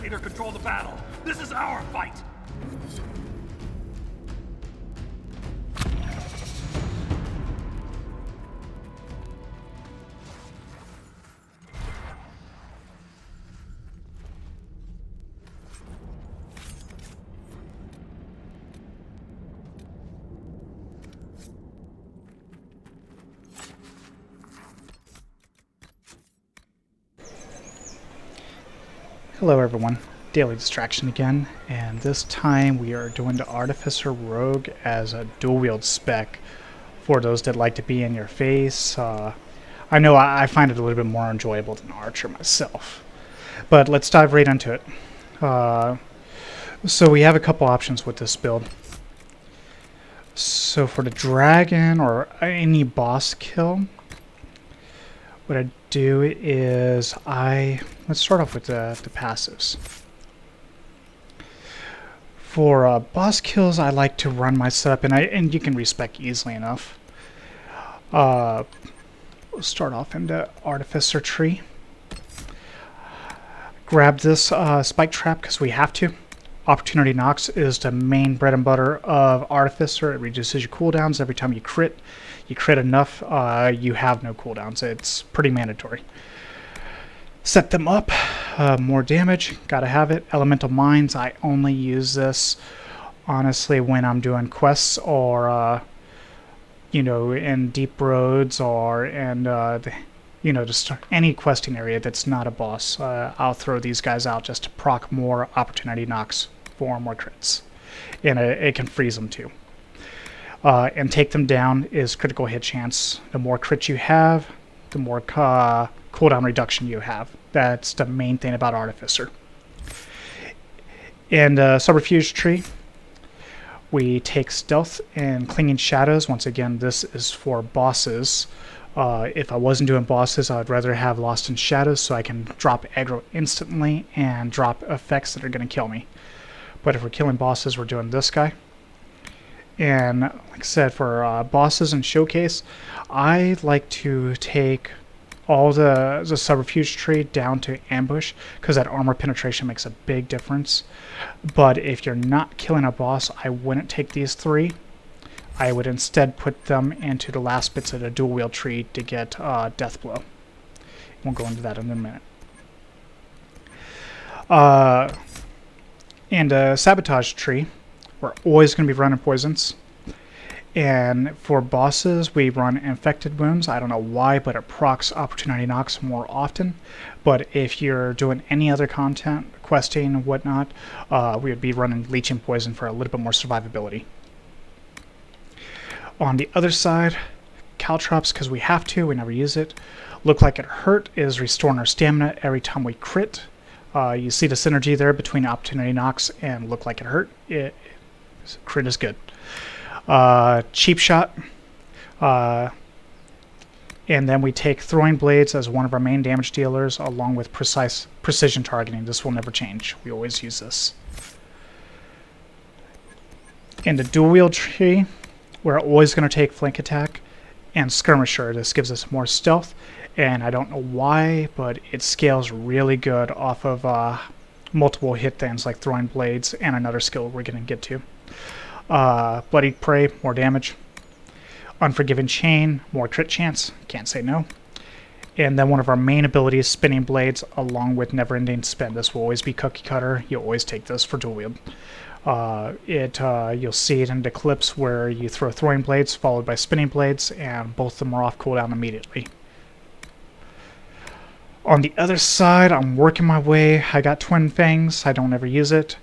spectator control the battle. This is our fight. Hello everyone, Daily Distraction again, and this time we are doing the Artificer Rogue as a dual wield spec for those that like to be in your face. I know I find it a little bit more enjoyable than Archer myself, but let's dive right into it. So we have a couple options with this build. So for the dragon or any boss kill, what I do is let's start off with the passives. For boss kills, I like to run my setup, and you can respec easily enough. We'll start off in the Artificer tree. Grab this spike trap because we have to. Opportunity knocks is the main bread and butter of Artificer. It reduces your cooldowns every time you crit. You crit enough, you have no cooldowns. It's pretty mandatory. Set them up, more damage, gotta have it. Elemental Mines, I only use this honestly when I'm doing quests or you know, in deep roads or in you know, just any questing area that's not a boss. I'll throw these guys out just to proc more opportunity knocks for more crits, and it can freeze them too. And take them down is critical hit chance. The more crits you have, the more cooldown reduction you have. That's the main thing about Artificer. In the Subterfuge tree, we take Stealth and Clinging Shadows. Once again, this is for bosses. If I wasn't doing bosses, I would rather have Lost in Shadows so I can drop aggro instantly and drop effects that are going to kill me. But if we're killing bosses, we're doing this guy. And like I said, for bosses and Showcase, I like to take all the Subterfuge tree down to Ambush because that armor penetration makes a big difference. But if you're not killing a boss, I wouldn't take these three. I would instead put them into the last bits of the dual wield tree to get Death Blow. We'll go into that in a minute. And a Sabotage tree, we're always going to be running poisons. And for bosses, we run Infected Wounds. I don't know why, but it procs opportunity knocks more often. But if you're doing any other content, questing and whatnot, we would be running Leeching Poison for a little bit more survivability. On the other side, Caltrops, because we have to, we never use it. Look Like It Hurt is restoring our stamina every time we crit. You see the synergy there between Opportunity Knocks and Look Like It Hurt. Crit is good. Cheap Shot. And then we take Throwing Blades as one of our main damage dealers along with precision targeting. This will never change. We always use this. In the dual wield tree, we're always going to take Flank Attack and Skirmisher. This gives us more stealth, and I don't know why, but it scales really good off of multiple hit things like Throwing Blades and another skill we're going to get to. Bloodied Prey, more damage. Unforgiven Chain, more crit chance. Can't say no. And then one of our main abilities, Spinning Blades, along with Never Ending Spin. This will always be Cookie Cutter. You always take this for dual wield. You'll see it in the clips where you throw Throwing Blades followed by Spinning Blades, and both of them are off cooldown immediately. On the other side, I'm working my way. I got Twin Fangs. I don't ever use it.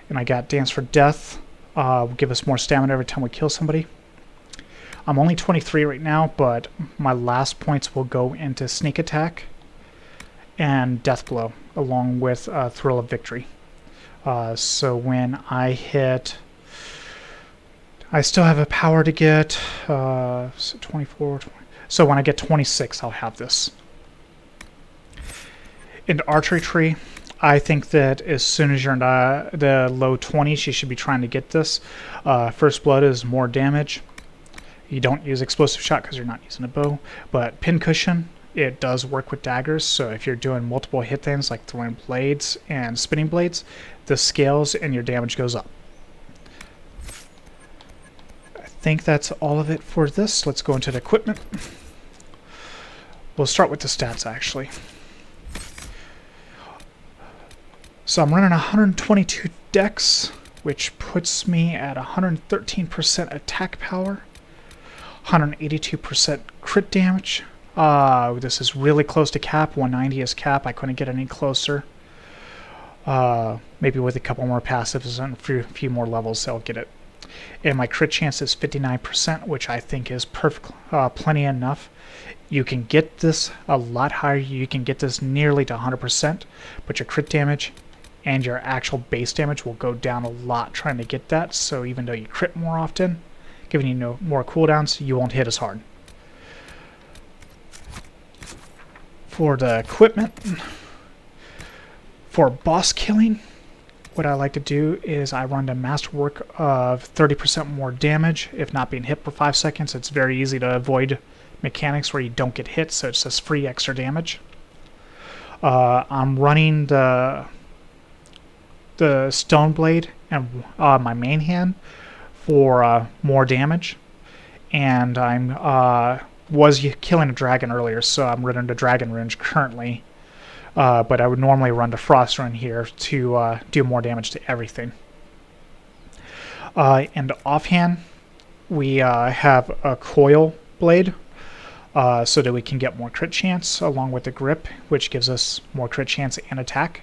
And I got Dance for Death. Will give us more stamina every time we kill somebody. I'm only 23 right now, but my last points will go into Sneak Attack and Death Blow, along with Thrill of Victory. So when I hit... I still have a power to get... so 24... 20, so when I get 26, I'll have this. In the Archery tree, I think that as soon as you're in the low 20s, you should be trying to get this. First Blood is more damage. You don't use Explosive Shot because you're not using a bow, but Pincushion it does work with daggers. So if you're doing multiple hit things like throwing blades and spinning blades, this scales and your damage goes up. I think that's all of it for this. Let's go into the equipment. We'll start with the stats actually. So I'm running 122 dex, which puts me at 113% attack power, 182% crit damage. This is really close to cap. 190 is cap. I couldn't get any closer. Maybe with a couple more passives and a few more levels, I'll get it. And my crit chance is 59%, which I think is perfect, plenty enough. You can get this a lot higher. You can get this nearly to 100%, but your crit damage and your actual base damage will go down a lot trying to get that. So even though you crit more often, giving you more cooldowns, you won't hit as hard. For the equipment, for boss killing, what I like to do is I run the masterwork of 30% more damage if not being hit for 5 seconds. It's very easy to avoid mechanics where you don't get hit, so it's just free extra damage. I'm running the stone blade and my main hand for more damage, and I'm was killing a dragon earlier, so I'm running the dragon rune currently, but I would normally run the frost rune here to do more damage to everything. And offhand, we have a coil blade, so that we can get more crit chance along with the grip, which gives us more crit chance and attack.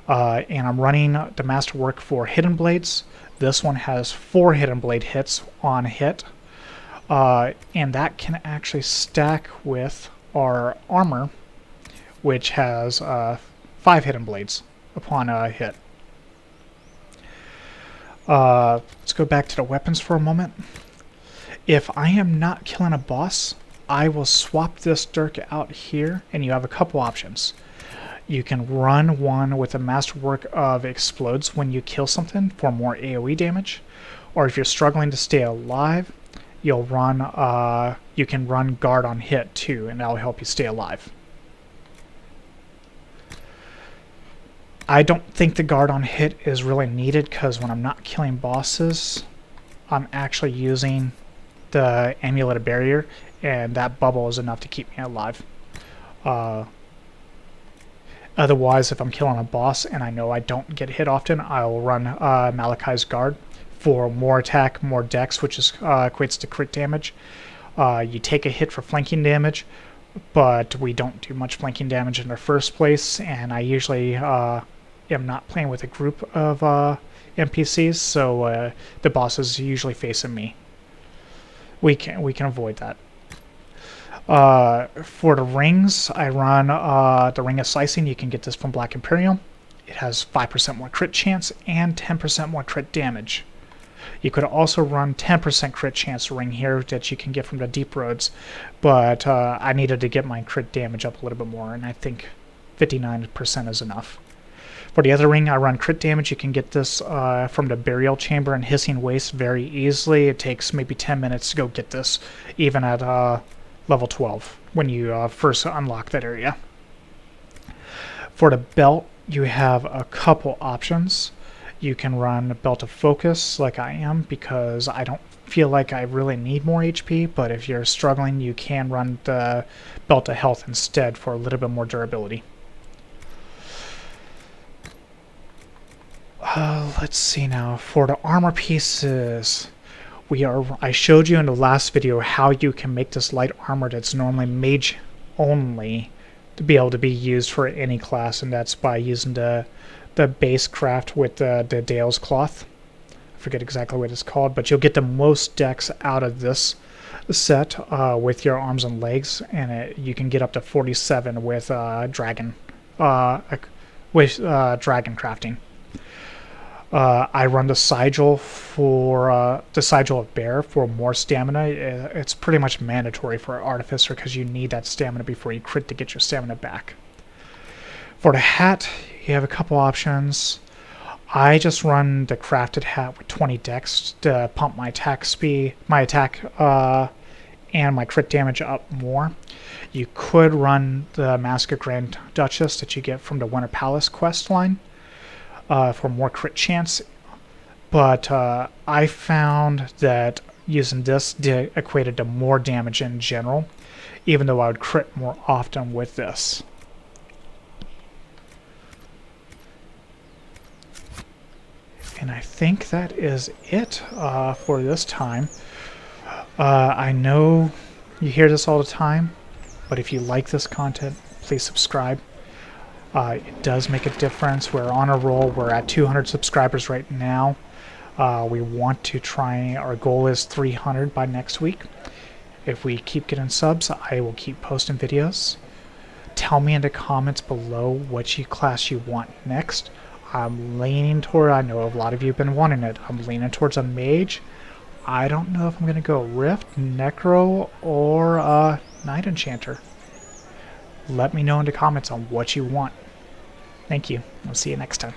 And I'm running the masterwork for hidden blades. This one has 4 hidden blade hits on hit, and that can actually stack with our armor, which has 5 hidden blades upon a hit. Let's go back to the weapons for a moment. If I am not killing a boss, I will swap this dirk out here, and you have a couple options. You can run one with a masterwork of explodes when you kill something for more AoE damage, or if you're struggling to stay alive, you'll run. You can run guard on hit too, and that'll help you stay alive. I don't think the guard on hit is really needed because when I'm not killing bosses, I'm actually using the amulet of barrier, and that bubble is enough to keep me alive. Otherwise, if I'm killing a boss and I know I don't get hit often, I'll run Malachi's Guard for more attack, more dex, which is equates to crit damage. You take a hit for flanking damage, but we don't do much flanking damage in the first place, and I usually am not playing with a group of NPCs, so the bosses usually facing me. We can avoid that. For the rings, I run the Ring of Slicing. You can get this from Black Imperium. It has 5% more crit chance and 10% more crit damage. You could also run 10% crit chance ring here that you can get from the Deep Roads, but I needed to get my crit damage up a little bit more, and I think 59% is enough. For the other ring, I run crit damage. You can get this from the Burial Chamber and Hissing Waste very easily. It takes maybe 10 minutes to go get this, even at level 12 when you first unlock that area. For the belt, you have a couple options. You can run Belt of Focus like I am because I don't feel like I really need more HP, but if you're struggling, you can run the Belt of Health instead for a little bit more durability. Let's see now. For the armor pieces, I showed you in the last video how you can make this light armor that's normally mage only to be able to be used for any class, and that's by using the base craft with the Dale's cloth. I forget exactly what it's called, but you'll get the most dex out of this set with your arms and legs, and you can get up to 47 with dragon crafting. I run the sigil for the sigil of bear for more stamina. It's pretty much mandatory for Artificer because you need that stamina before you crit to get your stamina back. For the hat, you have a couple options. I just run the crafted hat with 20 dex to pump my attack speed, and my crit damage up more. You could run the Mask of Grand Duchess that you get from the Winter Palace quest line for more crit chance, but I found that using this equated to more damage in general, even though I would crit more often with this. And I think that is it for this time. I know you hear this all the time, but if you like this content, please subscribe. It does make a difference. We're on a roll. We're at 200 subscribers right now. We want to try, our goal is 300 by next week. If we keep getting subs, I will keep posting videos. Tell me in the comments below which class you want next. I'm leaning toward, I know a lot of you have been wanting it, I'm leaning towards a mage. I don't know if I'm going to go Rift, Necro, or Night Enchanter. Let me know in the comments on what you want. Thank you. I'll see you next time.